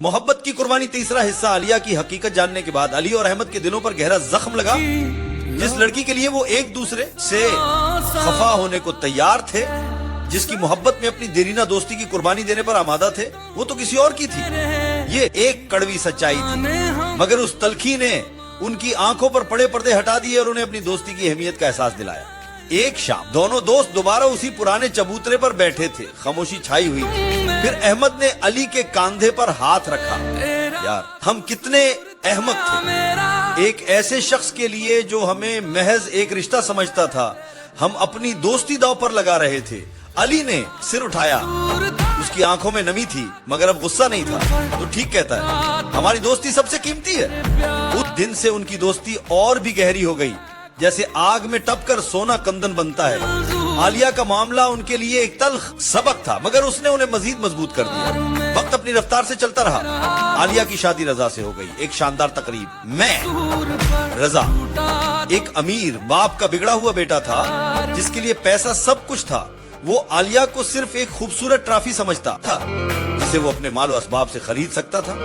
मोहब्बत की कुर्बानी तीसरा हिस्सा। आलिया की हकीकत जानने के बाद अली और अहमद के दिलों पर गहरा जख्म लगा। जिस लड़की के लिए वो एक दूसरे से खफा होने को तैयार थे, जिसकी मोहब्बत में अपनी देरीना दोस्ती की कुर्बानी देने पर आमादा थे, वो तो किसी और की थी। ये एक कड़वी सच्चाई थी, मगर उस तलखी ने उनकी आंखों पर पड़े पर्दे हटा दिए और उन्हें अपनी दोस्ती की अहमियत का एहसास दिलाया। एक शाम दोनों दोस्त दोबारा उसी पुराने चबूतरे पर बैठे थे। खामोशी छाई हुई थी। फिर अहमद ने अली के कांधे पर हाथ रखा। यार, हम कितने अहमक थे। एक ऐसे शख्स के लिए जो हमें महज एक रिश्ता समझता था, हम अपनी दोस्ती दांव पर लगा रहे थे। अली ने सिर उठाया। उसकी आंखों में नमी थी, मगर अब गुस्सा नहीं था। तो ठीक कहता है, हमारी दोस्ती सबसे कीमती है। उस दिन से उनकी दोस्ती और भी गहरी हो गई, जैसे आग में टपकर सोना कंदन बनता है। आलिया का मामला उनके लिए एक तल्ख सबक था, मगर उसने उन्हें मजीद मजबूत कर दिया। वक्त अपनी रफ्तार से चलता रहा। आलिया की शादी रजा से हो गई। एक शानदार तकरीब। मैं रजा एक अमीर बाप का बिगड़ा हुआ बेटा था, जिसके लिए पैसा सब कुछ था। वो आलिया को सिर्फ एक खूबसूरत ट्रॉफी समझता था, जिसे वो अपने माल और असबाब से खरीद सकता था।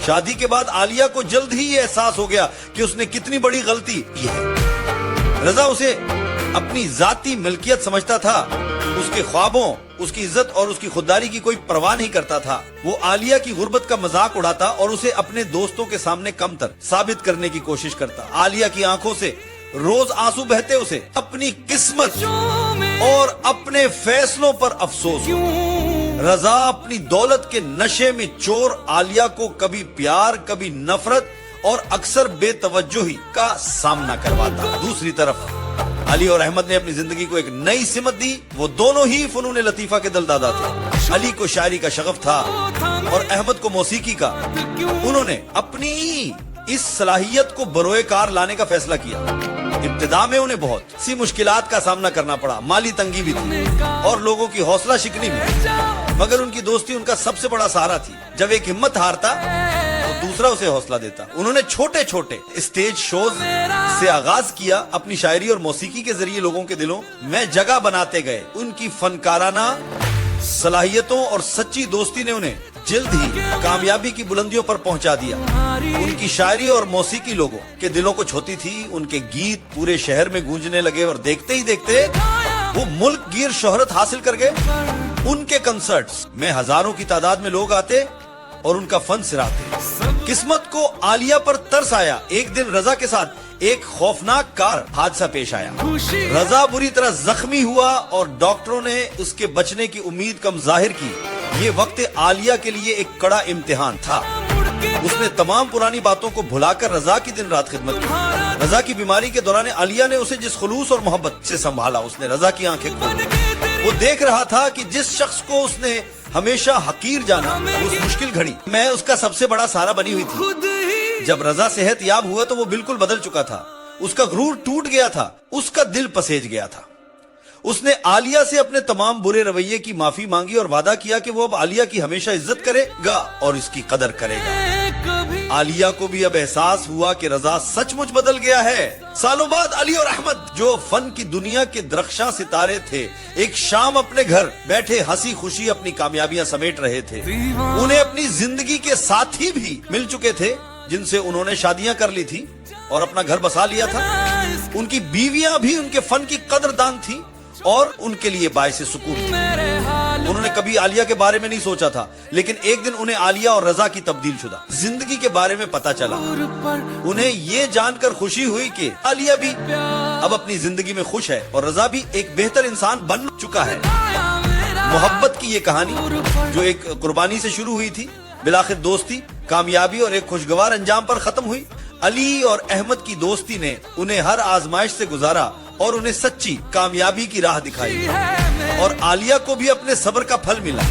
शादी के बाद आलिया को जल्द ही ये एहसास हो गया कि उसने कितनी बड़ी गलती की है। रजा उसे अपनी जाती मिल्कियत समझता था। उसके ख्वाबों, उसकी इज्जत और उसकी खुददारी की कोई परवाह नहीं करता था। वो आलिया की गुर्बत का मजाक उड़ाता और उसे अपने दोस्तों के सामने कमतर साबित करने की कोशिश करता। आलिया की आंखों से रोज आंसू बहते उसे अपनी किस्मत और अपने फैसलों पर अफसोस। रजा अपनी दौलत के नशे में चोर आलिया को कभी प्यार, कभी नफरत और अक्सर बेतवज्जोही का सामना करवाता। दूसरी तरफ अली और अहमद ने अपनी जिंदगी को एक नई सिमत दी। वो दोनों ही फनून लतीफा के दलदादा थे। अली को शायरी का शगफ था और अहमद को मौसीकी का। उन्होंने अपनी इस सलाहियत को बरोए कार लाने का फैसला किया। इब्तिदा में उन्हें बहुत सी मुश्किलात का सामना करना पड़ा। माली तंगी भी थी और लोगों की हौसला शिकनी भी, मगर उनकी दोस्ती उनका सबसे बड़ा सहारा थी। जब एक हिम्मत हारता तो दूसरा उसे हौसला देता। उन्होंने छोटे छोटे स्टेज शोज से आगाज किया। अपनी शायरी और मौसीकी के जरिए लोगों के दिलों में जगह बनाते गए। उनकी फनकाराना सलाहियतों और सच्ची दोस्ती ने उन्हें जल्द ही कामयाबी की बुलंदियों पर पहुंचा दिया। उनकी शायरी और मौसीकी लोगों के दिलों को छोती थी। उनके गीत पूरे शहर में गूंजने लगे और देखते ही देखते वो मुल्क गिर शोहरत हासिल कर गए। उनके कंसर्ट्स में हजारों की तादाद में लोग आते और उनका फन सिराते। किस्मत को आलिया पर तरस आया। एक दिन रजा के साथ एक खौफनाक कार हादसा पेश आया। रजा बुरी तरह जख्मी हुआ और डॉक्टरों ने उसके बचने की उम्मीद कम जाहिर की। ये वक्त आलिया के लिए एक कड़ा इम्तिहान था। उसने तमाम पुरानी बातों को भुलाकर रजा की दिन रात खिदमत की। रजा की बीमारी के दौरान आलिया ने उसे जिस खुलूस और मोहब्बत से संभाला, उसने रजा की आंखें खोली। वो देख रहा था कि जिस शख्स को उसने हमेशा हकीर जाना, उस मुश्किल घड़ी में उसका सबसे बड़ा सहारा बनी हुई थी। जब रजा सेहत याब हुआ तो वो बिल्कुल बदल चुका था। उसका गुरूर टूट गया था, उसका दिल पसेज गया था। उसने आलिया से अपने तमाम बुरे रवैये की माफी मांगी और वादा किया कि वो अब आलिया की हमेशा इज्जत करेगा और इसकी कदर करेगा। आलिया को भी अब एहसास हुआ कि रजा सचमुच बदल गया है। सालों बाद अली और अहमद, जो फन की दुनिया के दरख्शां सितारे थे, एक शाम अपने घर बैठे हंसी खुशी अपनी कामयाबियां समेट रहे थे। उन्हें अपनी जिंदगी के साथी भी मिल चुके थे, जिनसे उन्होंने शादियां कर ली थी और अपना घर बसा लिया था। उनकी बीवियां भी उनके फन की कदरदान थी और उनके लिए बायसे सुकून थी। उन्होंने कभी आलिया के बारे में नहीं सोचा था, लेकिन एक दिन उन्हें आलिया और रजा की तब्दील शुदा जिंदगी के बारे में पता चला। उन्हें ये जानकर खुशी हुई कि आलिया भी अब अपनी जिंदगी में खुश है और रजा भी एक बेहतर इंसान बन चुका है। मोहब्बत की ये कहानी जो एक कुर्बानी से शुरू हुई थी, बिलाखिर दोस्ती, कामयाबी और एक खुशगवार अंजाम पर खत्म हुई। अली और अहमद की दोस्ती ने उन्हें हर आजमाइश से गुजारा और उन्हें सच्ची कामयाबी की राह दिखाई, और आलिया को भी अपने सब्र का फल मिला।